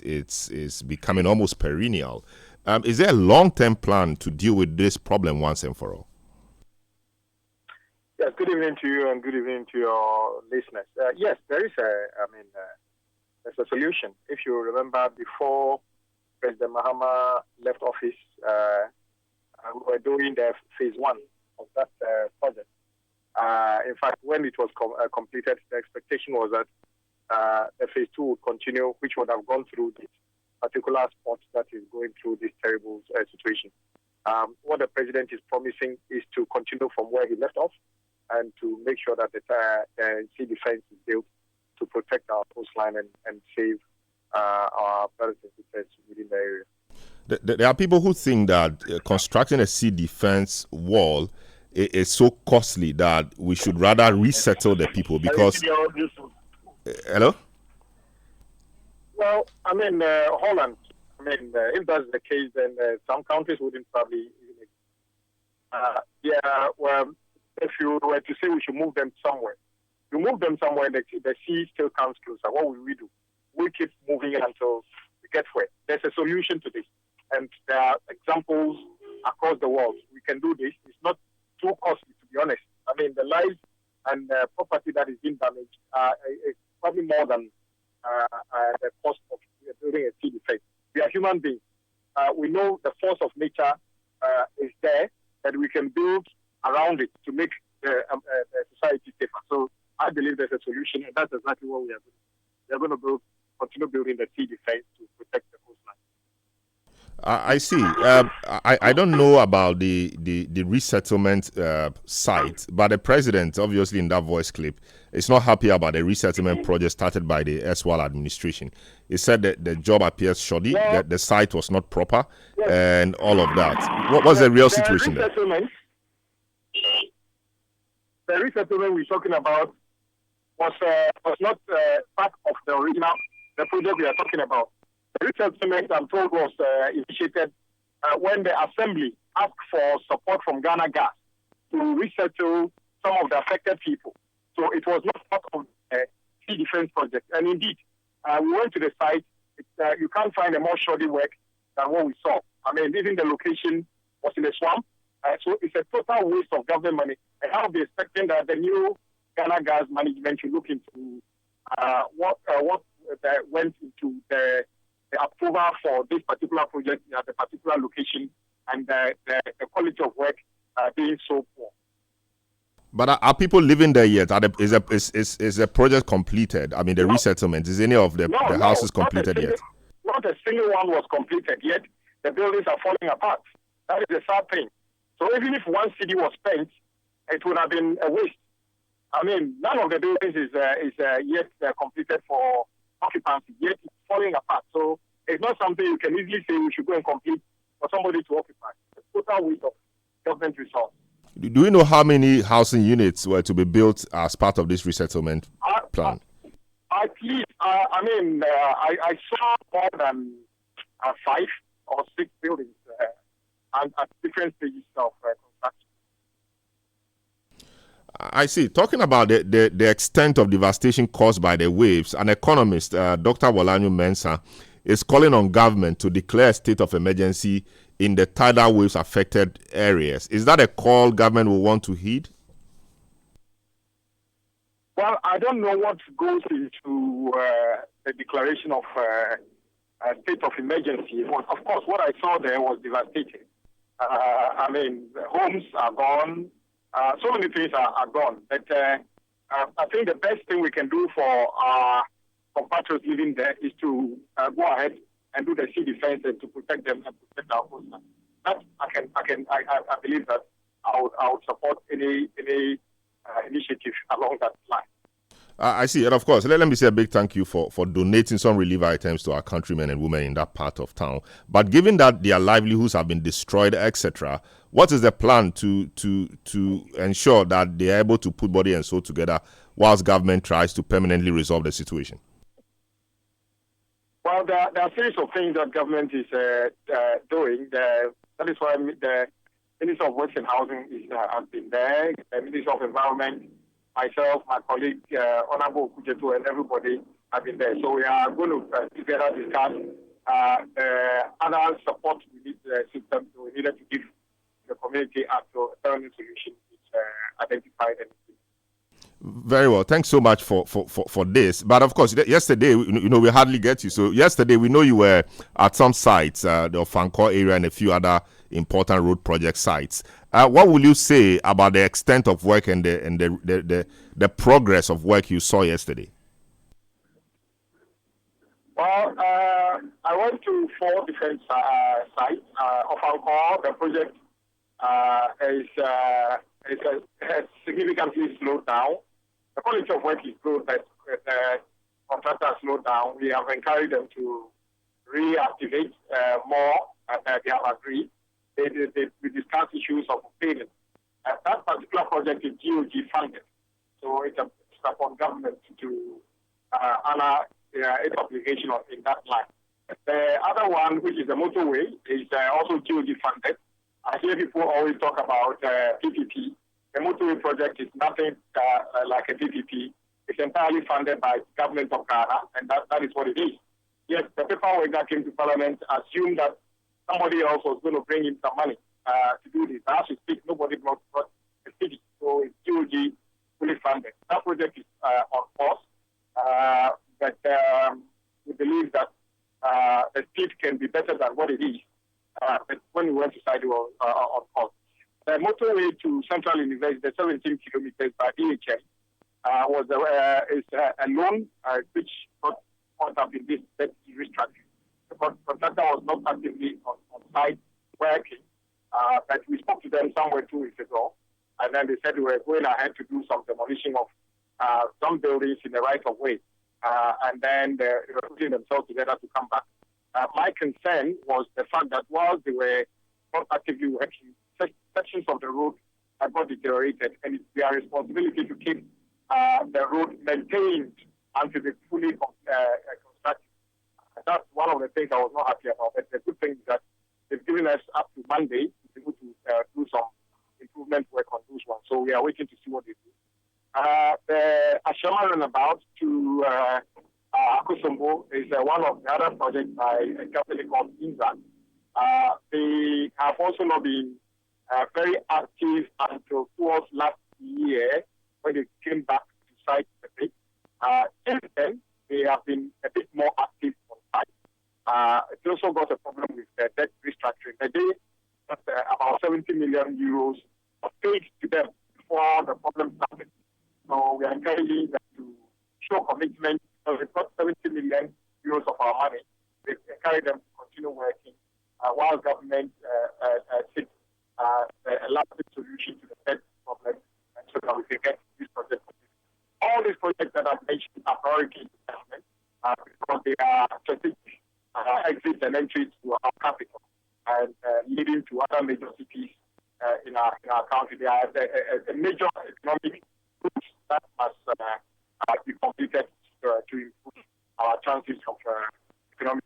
it's becoming almost perennial. Is there a long-term plan to deal with this problem once and for all? Yes, good evening to you and good evening to your listeners. Yes, there is there's a solution. If you remember, before President Mahama left office, we were doing the phase 1 of that project. In fact, when it was completed, the expectation was that the phase 2 would continue, which would have gone through this particular spot that is going through this terrible situation. What the president is promising is to continue from where he left off and to make sure that the sea defense is built to protect our coastline and save our brothers and sisters within the area. There are people who think that constructing a sea defense wall is so costly that we should rather resettle the people because... Hello? Well, Holland. If that's the case, then some countries wouldn't probably... well, if you were to say we should move them somewhere, you move them somewhere, the sea still comes closer. What will we do? We keep moving it until we get where. There's a solution to this. And there are examples across the world. We can do this. It's not too costly, to be honest. The lives and property that is being damaged is probably more than the cost of building a sea defense. We are human beings. We know the force of nature is there, that we can build around it to make the society safer. So I believe there's a solution, and that's exactly what we are doing. We are going to continue building the sea defense to protect the coastline. I see. I don't know about the resettlement site, but the president, obviously in that voice clip, is not happy about the resettlement project started by the erstwhile administration. He said that the job appears shoddy, that the site was not proper, and all of that. What was the real situation there? The resettlement we're talking about was not part of the project we are talking about. The resettlement, I'm told, was initiated when the assembly asked for support from Ghana Gas to resettle some of the affected people. So it was not part of the sea defense project. And indeed, we went to the site. You can't find a more shoddy work than what we saw. Even the location was in a swamp. So it's a total waste of government money. And I'll be expecting that the new Ghana Gas management should look into what went into the approval for this particular project at the particular location and the quality of work being so poor. But are people living there yet? Is the project completed? The resettlement, is any of the houses completed yet? Not a single one was completed yet. The buildings are falling apart. That is the sad thing. So even if one city was spent, it would have been a waste. None of the buildings is yet completed for occupancy, yet it's falling apart. So it's not something you can easily say we should go and complete for somebody to occupy. It's a total waste of government resource. Do you know how many housing units were to be built as part of this resettlement plan? At least, I saw more than 5 or 6 buildings at different stages of construction. I see. Talking about the extent of devastation caused by the waves, an economist, Dr. Wolanyu Mensah, is calling on government to declare a state of emergency in the tidal waves affected areas. Is that a call government will want to heed? Well, I don't know what goes into the declaration of a state of emergency. Of course, what I saw there was devastating. Homes are gone. So many things are gone. But I think the best thing we can do for our compatriots living there is to go ahead and do the sea defense and to protect them and protect our coastline. That I believe that I would support any initiative along that line. I see. And of course, let me say a big thank you for donating some relief items to our countrymen and women in that part of town. But given that their livelihoods have been destroyed, etc., what is the plan to ensure that they are able to put body and soul together whilst government tries to permanently resolve the situation? Well, there are a series of things that government is doing. That is why the Minister of Works and Housing has been there. The Minister of Environment, myself, my colleague, Honorable Kujetu, and everybody have been there. So we are going to together discuss other support we need system we needed to give the community after a permanent solution is identified and very well. Thanks so much for this. But of course, yesterday, we hardly get you. So yesterday, we know you were at some sites, the Ofankor area and a few other important road project sites. What will you say about the extent of work and the progress of work you saw yesterday? Well, I went to 4 different sites. Ofankor, the project has significantly slowed down. The quality of work is good, but the contractor slowed down. We have encouraged them to reactivate more, and they have agreed. We discussed issues of payment. That particular project is GOG funded, so it's upon government to honor its obligation in that line. The other one, which is the motorway, is also GOG funded. I hear people always talk about PPP. The motorway project is nothing like a PPP. It's entirely funded by the government of Ghana, and that is what it is. Yes, the paperwork that came to Parliament assumed that somebody else was going to bring in some money to do this. As we speak, nobody brought a city, so it's GOG fully funded. That project is on course, but we believe that the speed can be better than what it is. But when we went to side, we were on course. The motorway to Central University, the 17 kilometers by DHM, is a loan which got caught up in this debt restructuring. The contractor was not actively on site working, but we spoke to them somewhere 2 weeks ago, and then they said we were going ahead to do some demolition of some buildings in the right of way, and then they were putting themselves together to come back. My concern was the fact that while they were not actively working, sections of the road have got deteriorated, and it's their responsibility to keep the road maintained until they fully constructed. That's one of the things I was not happy about. But the good thing is that they've given us up to Monday to be able to do some improvement work on those ones. So we are waiting to see what they do. The Ashama runabout to Akosombo is one of the other projects by a company called Inza. They have also not been very active until towards last year when they came back to site a bit. Since then, they have been a bit more active on site. It also got a problem with the debt restructuring. The day that about 70 million euros was paid to them before the problem started. So we are encouraging them to show commitment. So they've got 70 million euros of our money. We encourage them to continue working while government seeks a lasting solution to the debt problem, and so that we can get this project completed. All these projects that I've mentioned are priority investment because they are strategic exits and entries to our capital and leading to other major cities in our country. They are a major economic route that must be completed to improve our chances of economic.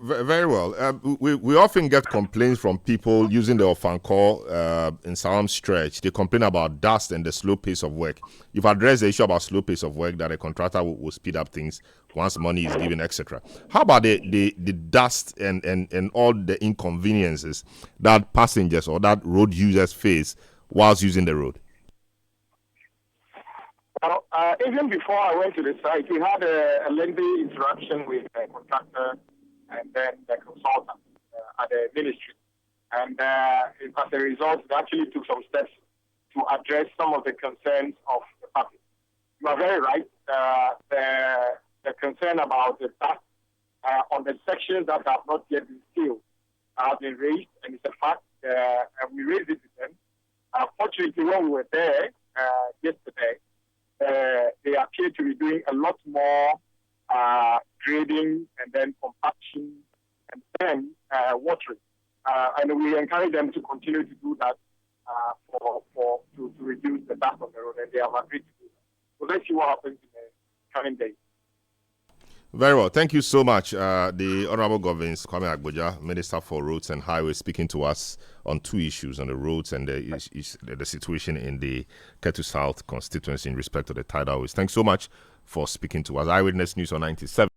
Very well. We often get complaints from people using the Ofankor in some stretch. They complain about dust and the slow pace of work. You've addressed the issue about slow pace of work, that a contractor will speed up things once money is given, etc. How about the dust and all the inconveniences that passengers or that road users face whilst using the road? Well, even before I went to the site, we had a lengthy interaction with the contractor and then the consultant at the ministry. And as a result, they actually took some steps to address some of the concerns of the public. You are very right. The concern about the dust on the sections that have not yet been sealed have been raised, and it's a fact. And we raised it with them. Fortunately, when we were there yesterday, they appear to be doing a lot more grading and then compaction and then watering. And we encourage them to continue to do that to reduce the dust on the road, and they have agreed to do that. So let's see what happens in the coming days. Very well. Thank you so much. The Honorable Governor Kwame Agbodza, Minister for Roads and Highways, speaking to us on two issues, on the roads and the situation in the Ketu South constituency in respect to the tidal waves. Thanks so much for speaking to us. Eyewitness News on 97.